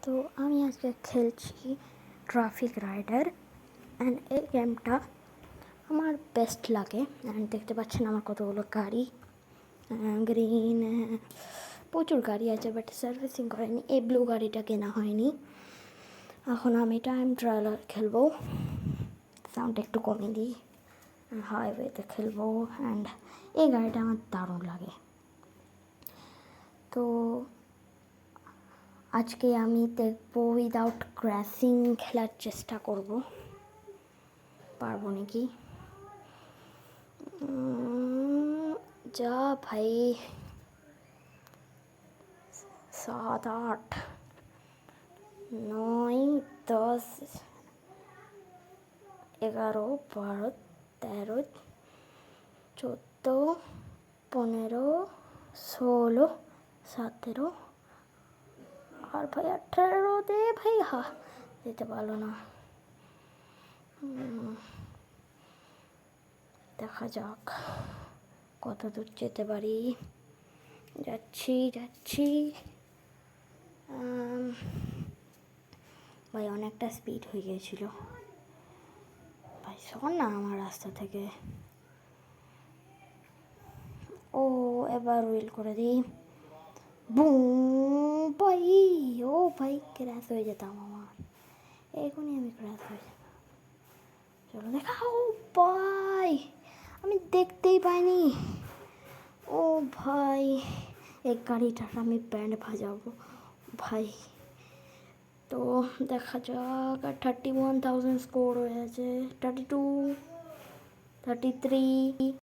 তো আমি আজকে খেলছি ট্রাফিক রাইডার অ্যান্ড এই গেমটা আমার বেস্ট লাগে। অ্যান্ড দেখতে পাচ্ছেন আমার কতগুলো গাড়ি, গ্রিন, প্রচুর গাড়ি আছে, বাট সার্ভিসিং করেনি। এই ব্লু গাড়িটা কেনা হয়নি। এখন আমি টাইম ট্রায়াল খেলবো, সাউন্ড একটু কমিয়ে দিই, হাইওয়েতে খেলবো। অ্যান্ড এই গাড়িটা আমার দারুণ লাগে। তো আজকে আমি দেখবো উইদাউট ক্র্যাশিং খেলার চেষ্টা করব, পারবো নাকি। যা ভাই, 7, 8, 9, 10, 11, 12, 13, 14, 15, 16, 17 আর ভাই 18 দে ভাই। যেতে পারলো না। দেখা যাক কত দূর যেতে পারি। যাচ্ছি ভাই, অনেকটা স্পিড হয়ে গিয়েছিল ভাই। শোন না আমার রাস্তা থেকে। ও এবার হুইল করে দিই। বুম ভাই, ও ভাই ক্র্যাশ হয়ে যেতাম আমার, এখনই আমি ক্র্যাশ হয়ে যেতাম। চলো দেখাও ভাই, আমি দেখতেই পাইনি। ও ভাই, এক গাড়িটার আমি ব্যান্ড বাজাবো ভাই। তো দেখা যাক। 31,000 স্কোর হয়ে আছে, 32, 33।